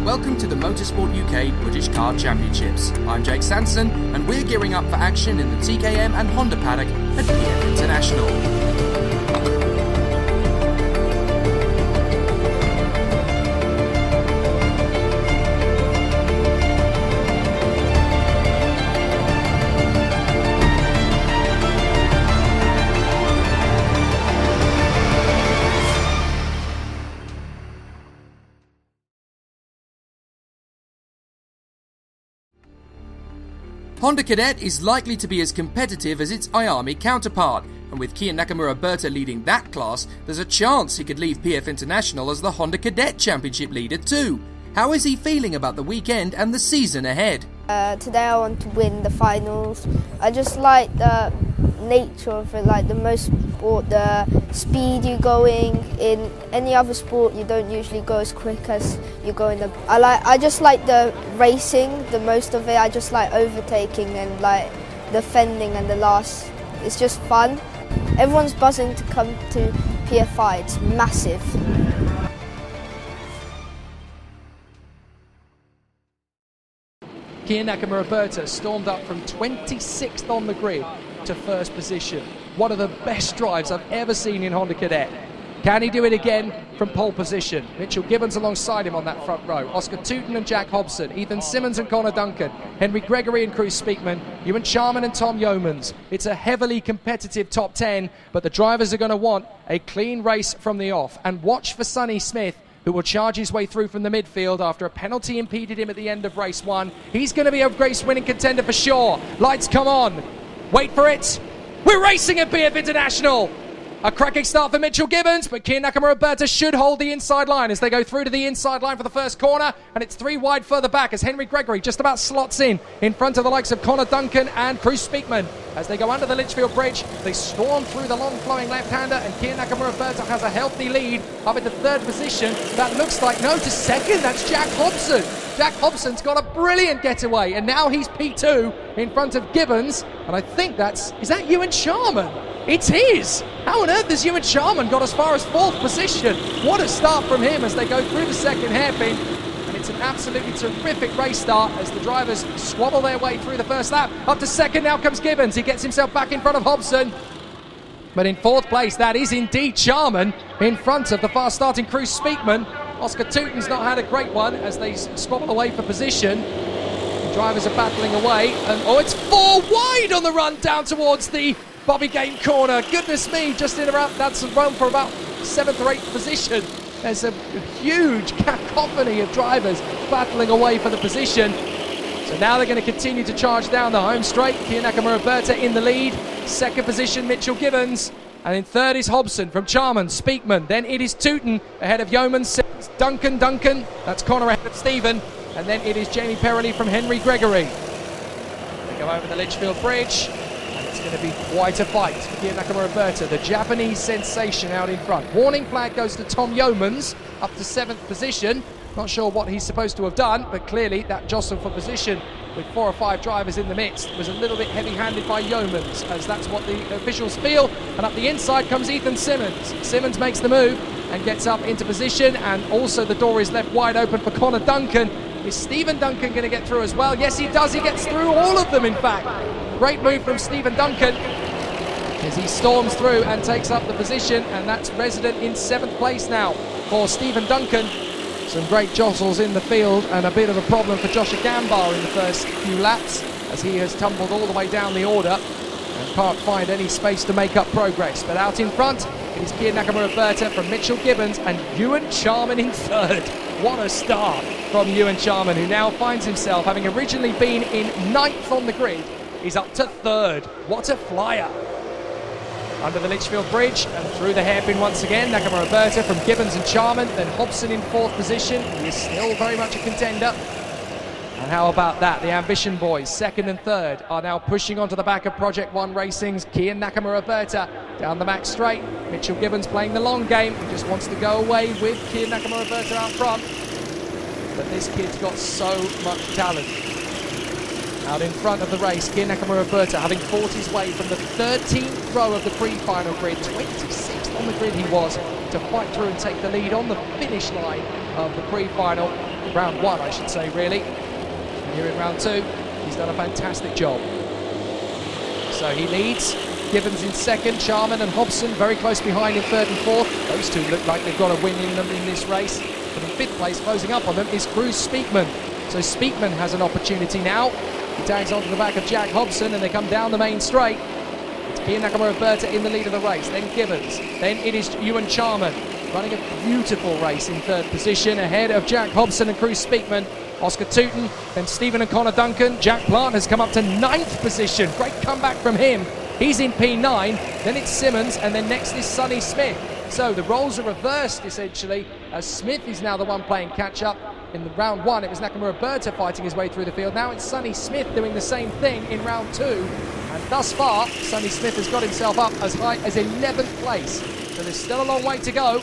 Welcome to the Motorsport UK British Car Championships. I'm Jake Sanson, and we're gearing up for action in the TKM and Honda paddock at PF International. Honda Cadet is likely to be as competitive as its IAME counterpart, and with Kia Nakamura-Berta leading that class, there's a chance he could leave PF International as the Honda Cadet Championship leader too. How is he feeling about the weekend and the season ahead? Today I want to win the finals. I just like the nature of it, like the most sport, the speed you going. In any other sport you don't usually go as quick as you go in the... I just like the racing, the most of it. I just like overtaking and like defending and the last. It's just fun. Everyone's buzzing to come to PFI, it's massive. Kia Nakamura-Berta stormed up from 26th on the grid to first position. One of the best drives I've ever seen in Honda Cadet. Can he do it again from pole position? Mitchell Gibbons alongside him on that front row. Oscar Tooten and Jack Hobson. Ethan Simmons and Connor Duncan. Henry Gregory and Cruz Speakman. Ewan Charman and Tom Yeomans. It's a heavily competitive top 10, but the drivers are going to want a clean race from the off. And watch for Sonny Smith, who will charge his way through from the midfield after a penalty impeded him at the end of race one. He's going to be a race-winning contender for sure. Lights come on. Wait for it. We're racing at BF International. A cracking start for Mitchell Gibbons, but Kia Nakamura-Berta should hold the inside line as they go through to the inside line for the first corner, and it's 3 wide further back as Henry Gregory just about slots in front of the likes of Connor Duncan and Cruz Speakman. As they go under the Litchfield Bridge, they storm through the long-flowing left-hander, and Kia Nakamura-Berta has a healthy lead up into third position. That looks like, no, to second, that's Jack Hobson. Jack Hobson's got a brilliant getaway, and now he's P2 in front of Gibbons, and I think is that Ewan Charman? It's his! How on earth has Ewan Charman got as far as 4th position? What a start from him as they go through the second hairpin. And it's an absolutely terrific race start as the drivers squabble their way through the first lap. Up to second, now comes Gibbons. He gets himself back in front of Hobson. But in 4th place, that is indeed Charman in front of the fast starting Cruz Speakman. Oscar Tooten's not had a great one as they squabble away for position. The drivers are battling away. And it's 4 wide on the run down towards the Bobby Game corner. Goodness me, just interrupt. That's a run for about 7th or 8th position. There's a huge cacophony of drivers battling away for the position. So now they're going to continue to charge down the home straight. Kia Nakamura-Berta in the lead. 2nd position, Mitchell Gibbons. And in 3rd is Hobson from Charman, Speakman. Then it is Tooten ahead of Yeomans. Duncan, that's Connor ahead of Stephen. And then it is Jamie Perrelli from Henry Gregory. They go over the Litchfield Bridge. It's going to be quite a fight for Kia Nakamura-Berta, the Japanese sensation out in front. Warning flag goes to Tom Yeomans, up to 7th position. Not sure what he's supposed to have done, but clearly that jostle for position with 4 or 5 drivers in the midst was a little bit heavy-handed by Yeomans, as that's what the officials feel. And up the inside comes Ethan Simmons. Simmons makes the move and gets up into position, and also the door is left wide open for Connor Duncan. Is Stephen Duncan going to get through as well? Yes, he does. He gets through all of them, in fact. Great move from Stephen Duncan as he storms through and takes up the position, and that's resident in 7th place now for Stephen Duncan. Some great jostles in the field and a bit of a problem for Joshua Gambar in the first few laps as he has tumbled all the way down the order and can't find any space to make up progress. But out in front, it is Kia Nakamura-Berta from Mitchell Gibbons and Ewan Charman in 3rd. What a start from Ewan Charman, who now finds himself, having originally been in 9th on the grid, is up to 3rd. What a flyer. Under the Litchfield Bridge and through the hairpin once again, Nakamura-Berta from Gibbons and Charman, then Hobson in 4th position. He is still very much a contender. And how about that? The Ambition boys, 2nd and 3rd, are now pushing onto the back of Project One Racing's Kia Nakamura-Berta down the back straight. Mitchell Gibbons playing the long game. He just wants to go away with Kia Nakamura-Berta out front. But this kid's got so much talent. Out in front of the race, Kia Nakamura-Berta having fought his way from the 13th row of the pre-final grid, 26th on the grid he was, to fight through and take the lead on the finish line of the pre-final. round one, I should say, really. And here in round two, he's done a fantastic job. So he leads. Gibbons in second, Charman and Hobson very close behind in third and fourth. Those two look like they've got a win in them in this race. But in fifth place, closing up on them, is Cruz Speakman. So Speakman has an opportunity now. He tags onto the back of Jack Hobson and they come down the main straight. It's Kia Nakamura-Berta in the lead of the race, then Gibbons, then it is Ewan Charman running a beautiful race in third position ahead of Jack Hobson and Cruz Speakman. Oscar Tooten, then Stephen and Connor Duncan. Jack Plant has come up to 9th position. Great comeback from him. He's in P9, then it's Simmons, and then next is Sonny Smith. So the roles are reversed, essentially, as Smith is now the one playing catch-up. In the round one, it was Nakamura-Berta fighting his way through the field. Now it's Sonny Smith doing the same thing in round two. And thus far, Sonny Smith has got himself up as high as 11th place. So there's still a long way to go.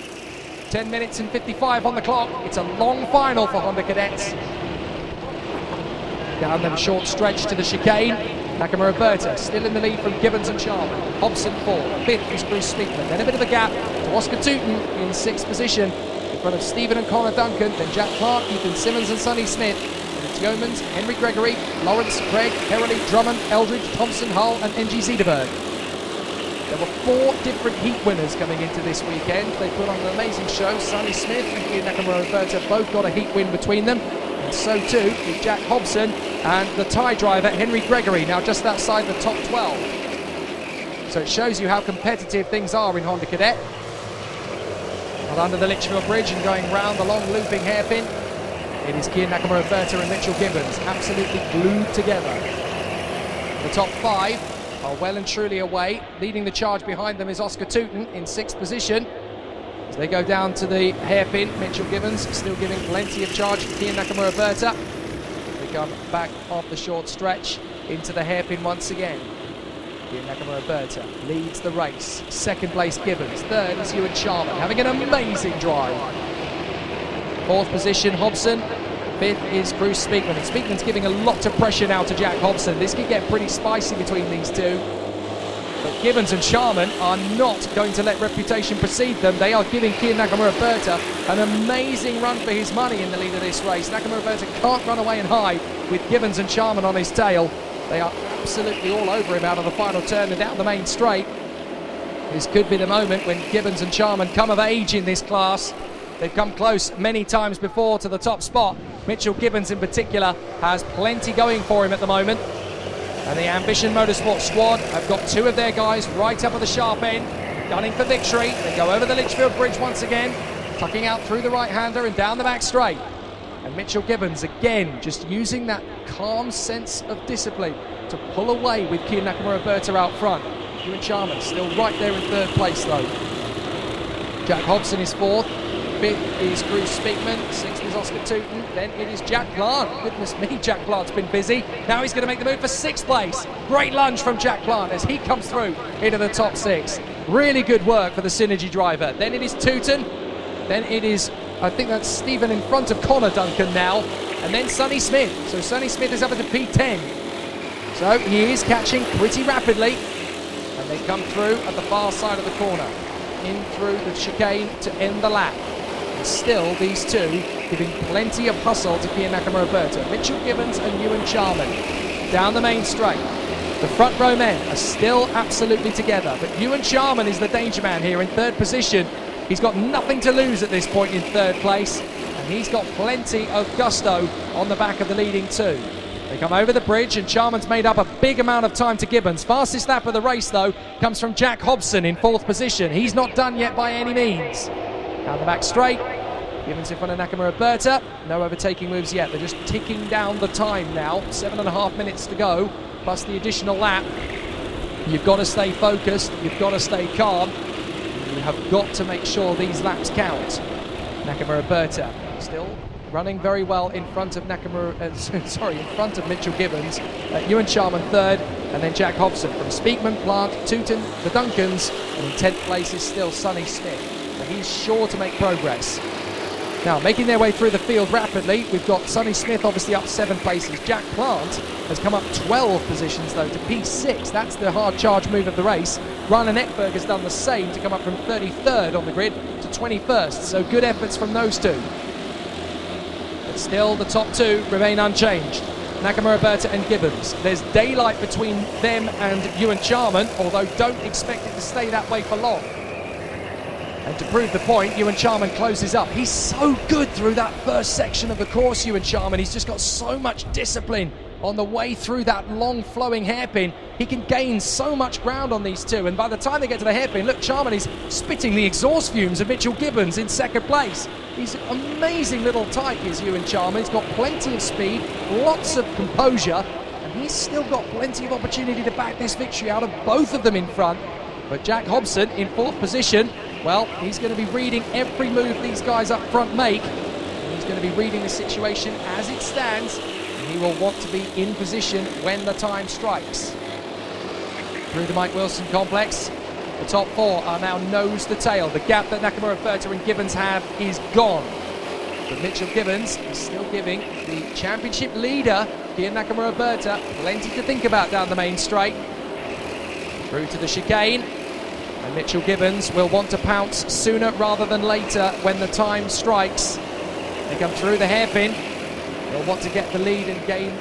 10 minutes and 55 on the clock. It's a long final for Honda Cadets. Down the short stretch to the chicane. Nakamura-Berta still in the lead from Gibbons and Charman. Hobson 4th, 5th is Cruz Speakman. Then a bit of a gap to Oscar Tooten in 6th position in front of Stephen and Connor Duncan. Then Jack Clark, Ethan Simmons and Sonny Smith. And it's Yeomans, Henry Gregory, Lawrence, Craig, Herrely, Drummond, Eldridge, Thompson, Hull and NG Zederberg. There were 4 different heat winners coming into this weekend. They put on an amazing show. Sonny Smith and Kia Nakamura-Berta both got a heat win between them. And so too is Jack Hobson and the tie driver Henry Gregory, now just outside the top 12. So it shows you how competitive things are in Honda Cadet. But under the Litchfield Bridge and going round the long looping hairpin, it is Kia Nakamura-Berta and Mitchell Gibbons absolutely glued together. The top 5 are well and truly away. Leading the charge behind them is Oscar Tooten in 6th position. As they go down to the hairpin, Mitchell Gibbons still giving plenty of charge to Kia Nakamura-Berta. They come back off the short stretch into the hairpin once again. Kia Nakamura-Berta leads the race. 2nd place Gibbons. 3rd is Ewan Charman, having an amazing drive. 4th position Hobson. 5th is Cruz Speakman. And Speakman's giving a lot of pressure now to Jack Hobson. This could get pretty spicy between these two. But Gibbons and Charman are not going to let reputation precede them. They are giving Kia Nakamura-Berta an amazing run for his money in the lead of this race. Nakamura-Berta can't run away and hide with Gibbons and Charman on his tail. They are absolutely all over him out of the final turn and down the main straight. This could be the moment when Gibbons and Charman come of age in this class. They've come close many times before to the top spot. Mitchell Gibbons in particular has plenty going for him at the moment. And the Ambition Motorsport squad have got 2 of their guys right up at the sharp end, gunning for victory. They go over the Litchfield Bridge once again, tucking out through the right-hander and down the back straight. And Mitchell Gibbons, again, just using that calm sense of discipline to pull away with Kia Nakamura-Berta out front. Ewan Charman still right there in 3rd place, though. Jack Hobson is 4th. 5th is Cruz Speakman, 6th is Oscar Tooten, then it is Jack Plant. Goodness me, Jack Plant's been busy. Now he's going to make the move for 6th place. Great lunge from Jack Plant as he comes through into the top 6. Really good work for the Synergy driver. Then it is Tooten, then it is, I think that's Stephen in front of Connor Duncan now, and then Sonny Smith. So Sonny Smith is up at the P10. So he is catching pretty rapidly, and they come through at the far side of the corner, in through the chicane to end the lap. Still, these two giving plenty of hustle to Kia Nakamura-Berta. Mitchell Gibbons and Ewan Charman down the main straight. The front row men are still absolutely together, but Ewan Charman is the danger man here in 3rd position. He's got nothing to lose at this point in 3rd place, and he's got plenty of gusto on the back of the leading 2. They come over the bridge and Charman's made up a big amount of time to Gibbons. Fastest lap of the race, though, comes from Jack Hobson in 4th position. He's not done yet by any means. Down the back straight, Gibbons in front of Nakamura-Berta. No overtaking moves yet. They're just ticking down the time now. 7.5 minutes to go, plus the additional lap. You've got to stay focused. You've got to stay calm. You have got to make sure these laps count. Nakamura-Berta still running very well in front of in front of Mitchell Gibbons. Ewan Charman 3rd, and then Jack Hobson from Speakman, Plant, Tooten, the Duncans, and in 10th place is still Sonny Smith. And he's sure to make progress. Now, making their way through the field rapidly, we've got Sonny Smith obviously up 7 places. Jack Plant has come up 12 positions, though, to P6. That's the hard charge move of the race. Ryan Eckberg has done the same to come up from 33rd on the grid to 21st. So good efforts from those two. But still, the top two remain unchanged. Nakamura, Berta and Gibbons. There's daylight between them and Ewan Charman, although don't expect it to stay that way for long. And to prove the point, Ewan Charman closes up. He's so good through that first section of the course, Ewan Charman. He's just got so much discipline on the way through that long flowing hairpin. He can gain so much ground on these two, and by the time they get to the hairpin, look, Charman is spitting the exhaust fumes of Mitchell Gibbons in second place. He's an amazing little tyke, is Ewan Charman. He's got plenty of speed, lots of composure, and he's still got plenty of opportunity to back this victory out of both of them in front. But Jack Hobson in fourth position, well, he's going to be reading every move these guys up front make. And he's going to be reading the situation as it stands, and he will want to be in position when the time strikes. Through the Mike Wilson complex, the top four are now nose to tail. The gap that Nakamura, Berta and Gibbons have is gone. But Mitchell Gibbons is still giving the championship leader, Kian Nakamura, Berta, plenty to think about down the main straight. Through to the chicane, and Mitchell Gibbons will want to pounce sooner rather than later when the time strikes. They come through the hairpin. He'll want to get the lead and gain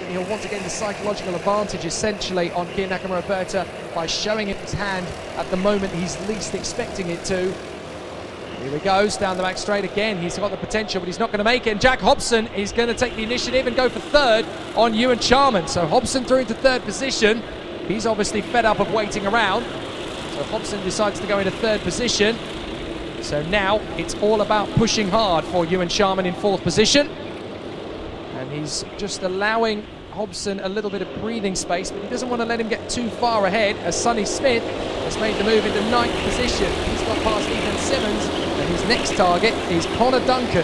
he'll want to gain the psychological advantage essentially on Kian Nakamura, Berta by showing it his hand at the moment he's least expecting it to. Here he goes down the back straight again. He's got the potential, but he's not going to make it. And Jack Hobson is going to take the initiative and go for third on Ewan Charman. So Hobson through into third position. He's obviously fed up of waiting around. So Hobson decides to go into third position. So now it's all about pushing hard for Ewan Charman in fourth position. And he's just allowing Hobson a little bit of breathing space, but he doesn't want to let him get too far ahead as Sonny Smith has made the move into ninth position. He's got past Ethan Simmons, and his next target is Connor Duncan.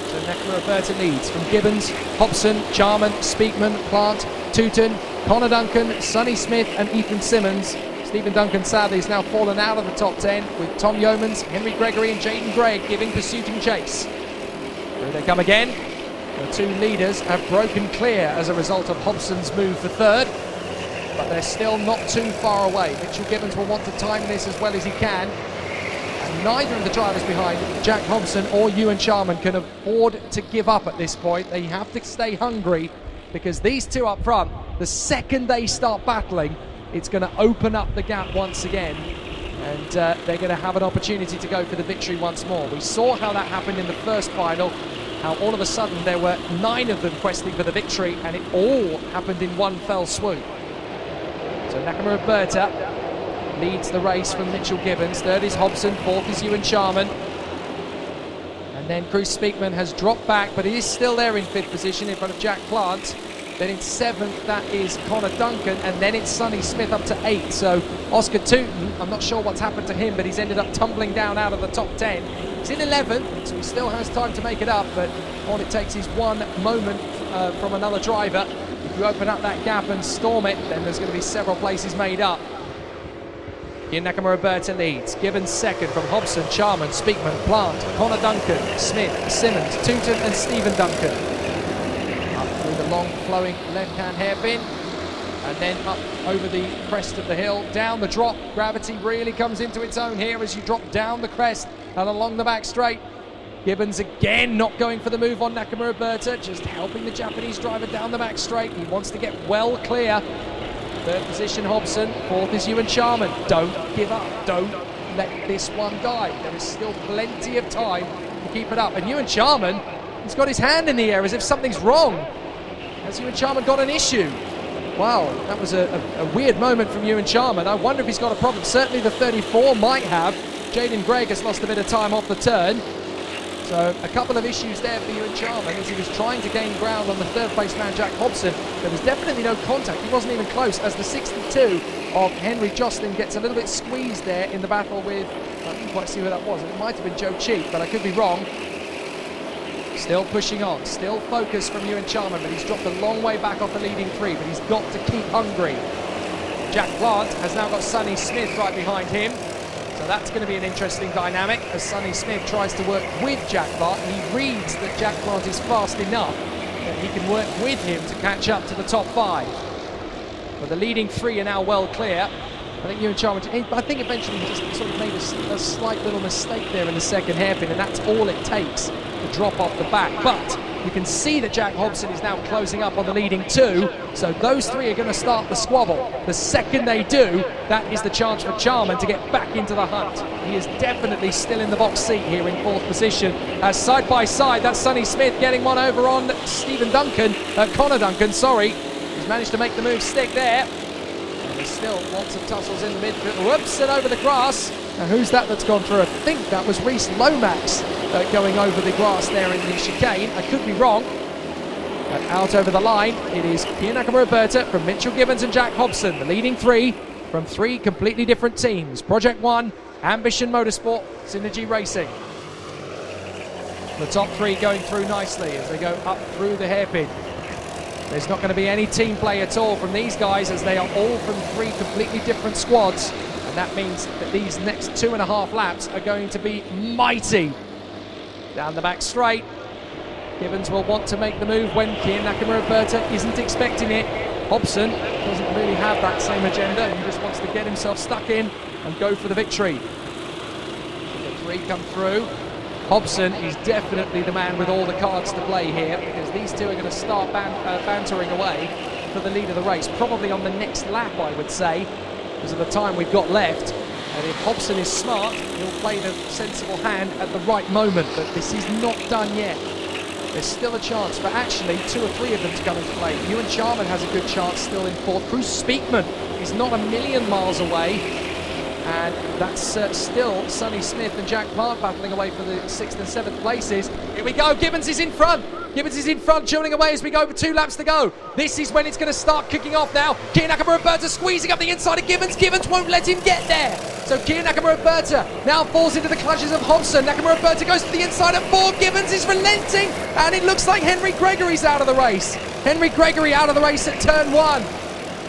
So Nakamura, Berta leads from Gibbons, Hobson, Charman, Speakman, Plant, Tooten, Connor Duncan, Sonny Smith and Ethan Simmons. Stephen Duncan sadly has now fallen out of the top 10 with Tom Yeomans, Henry Gregory and Jaden Gregg giving pursuit and chase. Here they come again. The two leaders have broken clear as a result of Hobson's move for third, but they're still not too far away. Mitchell Gibbons will want to time this as well as he can. And neither of the drivers behind Jack Hobson or Ewan Charman can afford to give up at this point. They have to stay hungry, because these two up front, the second they start battling, it's going to open up the gap once again, and they're going to have an opportunity to go for the victory once more. We saw how that happened in the first final, how all of a sudden there were 9 of them questing for the victory, and it all happened in one fell swoop. So Nakamura, Berta leads the race from Mitchell Gibbons. Third is Hobson, fourth is Ewan Charman. And then Bruce Speakman has dropped back, but he is still there in fifth position in front of Jack Plant. Then in seventh, that is Connor Duncan, and then it's Sonny Smith up to 8. So Oscar Tooten, I'm not sure what's happened to him, but he's ended up tumbling down out of the top 10. He's in 11th, so he still has time to make it up, but all it takes is one moment from another driver. If you open up that gap and storm it, then there's going to be several places made up. Kian Nakamura, Berta leads. Gibbons second from Hobson, Charman, Speakman, Plant, Connor Duncan, Smith, Simmons, Tooten and Stephen Duncan. Up through the long flowing left-hand hairpin, and then up over the crest of the hill, down the drop. Gravity really comes into its own here as you drop down the crest and along the back straight. Gibbons again not going for the move on Nakamura, Berta, just helping the Japanese driver down the back straight. He wants to get well clear. Third position Hobson, fourth is Ewan Charman. Don't give up, don't let this one die. There is still plenty of time to keep it up. And Ewan Charman, he's got his hand in the air as if something's wrong. Has Ewan Charman got an issue? Wow, that was a weird moment from Ewan Charman. I wonder if he's got a problem. Certainly the 34 might have. Jaden Gregg has lost a bit of time off the turn. So a couple of issues there for Ewan Charman as he was trying to gain ground on the third place man Jack Hobson. There was definitely no contact, he wasn't even close, as the 62 of Henry Jocelyn gets a little bit squeezed there in the battle with, I didn't quite see who that was, it might have been Joe Cheek, but I could be wrong. Still pushing on, still focused from Ewan Charman, but he's dropped a long way back off the leading 3, but he's got to keep hungry. Jack Plant has now got Sonny Smith right behind him. So that's going to be an interesting dynamic as Sonny Smith tries to work with Jack Plant. He reads that Jack Plant is fast enough that he can work with him to catch up to the top 5. But the leading 3 are now well clear. I think Ewan Charman, I think eventually he just sort of made a slight little mistake there in the second hairpin, and that's all it takes the drop off the back. But you can see that Jack Hobson is now closing up on the leading two, so those three are going to start the squabble. The second they do, that is the chance for Charman to get back into the hunt. He is definitely still in the box seat here in fourth position. As side by side, that's Sonny Smith getting one over on Connor Duncan, sorry. He's managed to make the move stick there. And there's still lots of tussles in the midfield. Whoops, and over the grass. Now who's that's gone through? I think that was Reese Lomax going over the grass there in the chicane. I could be wrong. But out over the line, it is Kia Nakamura-Berta from Mitchell Gibbons and Jack Hobson, the leading three from three completely different teams. Project One, Ambition Motorsport, Synergy Racing. The top three going through nicely as they go up through the hairpin. There's not going to be any team play at all from these guys as they are all from three completely different squads. And that means that these next 2.5 laps are going to be mighty. Down the back straight, Gibbons will want to make the move when Kia Nakamura-Berta isn't expecting it. Hobson doesn't really have that same agenda. He just wants to get himself stuck in and go for the victory. The three come through. Hobson is definitely the man with all the cards to play here because these two are going to start bantering away for the lead of the race, probably on the next lap, I would say, because of the time we've got left. And if Hobson is smart, he'll play the sensible hand at the right moment, but this is not done yet. There's still a chance for actually 2 or 3 of them to come into play. Ewan Charman has a good chance still in fourth. Bruce Speakman is not a million miles away. And that's still Sonny Smith and Jack Clark battling away for the 6th and 7th places. Here we go, Gibbons is in front. Gibbons is in front, churning away as we go with 2 laps to go. This is when it's going to start kicking off now. Kia Nakamura-Berta squeezing up the inside of Gibbons. Gibbons won't let him get there. So Kia Nakamura-Berta now falls into the clutches of Hobson. Nakamura-Berta goes to the inside at 4. Gibbons is relenting. And it looks like Henry Gregory's out of the race. Henry Gregory out of the race at turn 1.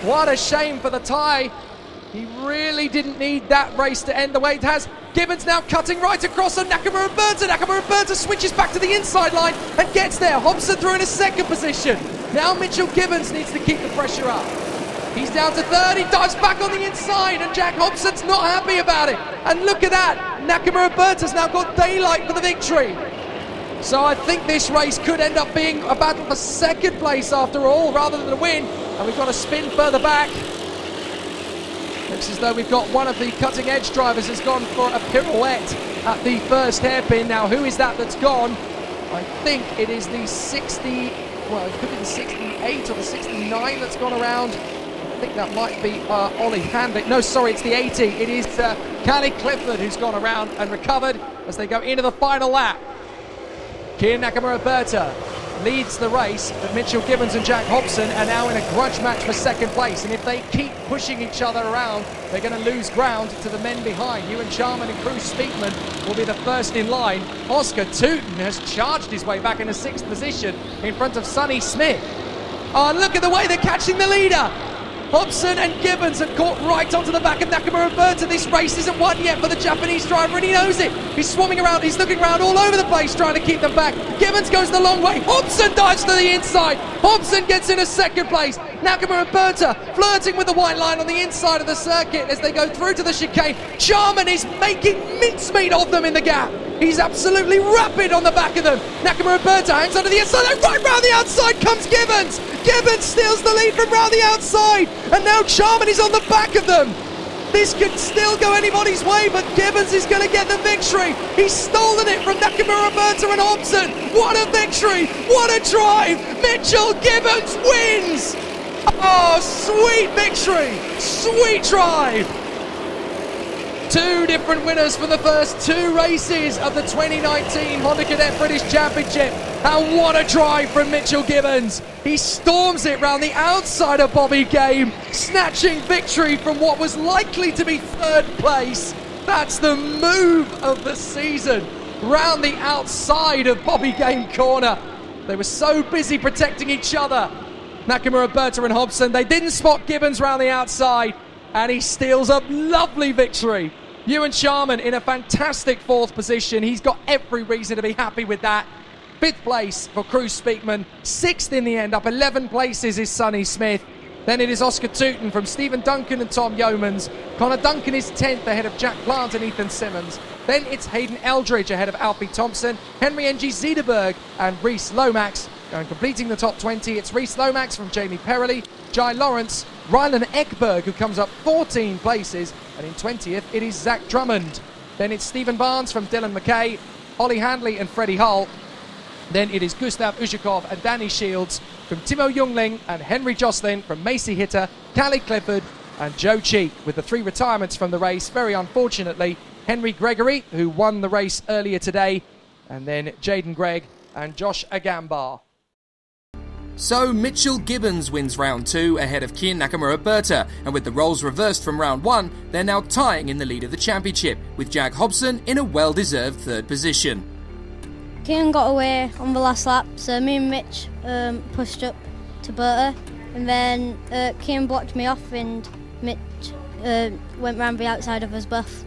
What a shame for the tie. He really didn't need that race to end the way it has. Gibbons now cutting right across on Nakamura-Berta. Nakamura-Berta switches back to the inside line and gets there. Hobson through in a second position. Now Mitchell Gibbons needs to keep the pressure up. He's down to third. He dives back on the inside and Jack Hobson's not happy about it. And look at that. Nakamura-Berta's now got daylight for the victory. So I think this race could end up being a battle for second place after all, rather than a win. And we've got a spin further back. Looks as though we've got one of the cutting edge drivers has gone for a pirouette at the first hairpin. Now who is that's gone? I think it is the 60, well it could be the 68 or the 69 that's gone around. I think that might be Ollie Handley. No, sorry, it's the 80. It is Callie Clifford who's gone around and recovered as they go into the final lap. Kia Nakamura-Berta leads the race, but Mitchell Gibbons and Jack Hobson are now in a grudge match for second place, and if they keep pushing each other around, they're going to lose ground to the men behind. Ewan Charman and Bruce Speakman will be the first in line. Oscar Tootin has charged his way back into 6th position in front of Sonny Smith. Oh, and look at the way they're catching the leader. Hobson and Gibbons have caught right onto the back of Nakamura-Berta. This race isn't won yet for the Japanese driver, and he knows it. He's swarming around, he's looking around all over the place trying to keep them back. Gibbons goes the long way. Hobson dives to the inside. Hobson gets in a second place. Nakamura-Berta flirting with the white line on the inside of the circuit as they go through to the chicane. Charman is making mincemeat of them in the gap. He's absolutely rapid on the back of them. Nakamura-Berta hangs onto the inside, and right round the outside comes Gibbons. Gibbons steals the lead from round the outside, and now Charman is on the back of them. This could still go anybody's way, but Gibbons is going to get the victory. He's stolen it from Nakamura-Berta and Hobson. What a victory! What a drive! Mitchell Gibbons wins! Oh, sweet victory! Sweet drive! 2 different winners for the first 2 races of the 2019 Honda Cadet British Championship. And what a drive from Mitchell Gibbons. He storms it round the outside of Bobby Game, snatching victory from what was likely to be 3rd place. That's the move of the season. Round the outside of Bobby Game corner. They were so busy protecting each other. Nakamura-Berta and Hobson, they didn't spot Gibbons round the outside, and he steals a lovely victory. Ewan Charman in a fantastic 4th position. He's got every reason to be happy with that. 5th place for Bruce Speakman. 6th in the end, up 11 places is Sonny Smith. Then it is Oscar Tootin from Stephen Duncan and Tom Yeomans. Connor Duncan is 10th ahead of Jack Plant and Ethan Simmons. Then it's Hayden Eldridge ahead of Alfie Thompson, Henry Ng Zederberg and Reese Lomax. And completing the top 20, it's Reese Lomax from Jamie Perrelly, Jai Lawrence, Rylan Ekberg, who comes up 14 places, and in 20th it is Zach Drummond. Then it's Stephen Barnes from Dylan McKay, Ollie Handley and Freddie Hull. Then it is Gustav Uzhakov and Danny Shields from Timo Jungling and Henry Jocelyn from Macy Hitter, Callie Clifford and Joe Cheek. With the 3 retirements from the race, very unfortunately, Henry Gregory, who won the race earlier today, and then Jaden Gregg and Josh Agambar. So Mitchell Gibbons wins round 2 ahead of Kian Nakamura-Berta, and with the roles reversed from round 1, they're now tying in the lead of the championship, with Jag Hobson in a well-deserved 3rd position. Kian got away on the last lap, so me and Mitch pushed up to Berta, and then Kian blocked me off and Mitch went round the outside of us both.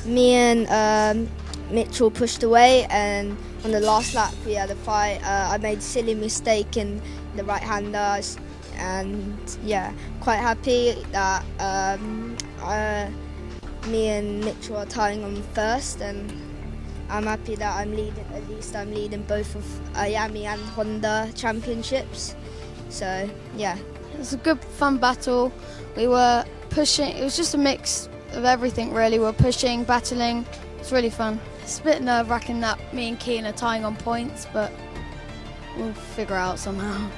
Me and Mitchell pushed away, and on the last lap we had a fight. I made a silly mistake in the right-hander, and yeah, quite happy that me and Mitchell are tying on first, and I'm happy that I'm leading both of Miami and Honda championships. So yeah. It was a good fun battle. We were pushing, it was just a mix of everything really. We were pushing, battling, it's really fun. It's a bit nerve-wracking that me and Kian are tying on points, but we'll figure out somehow.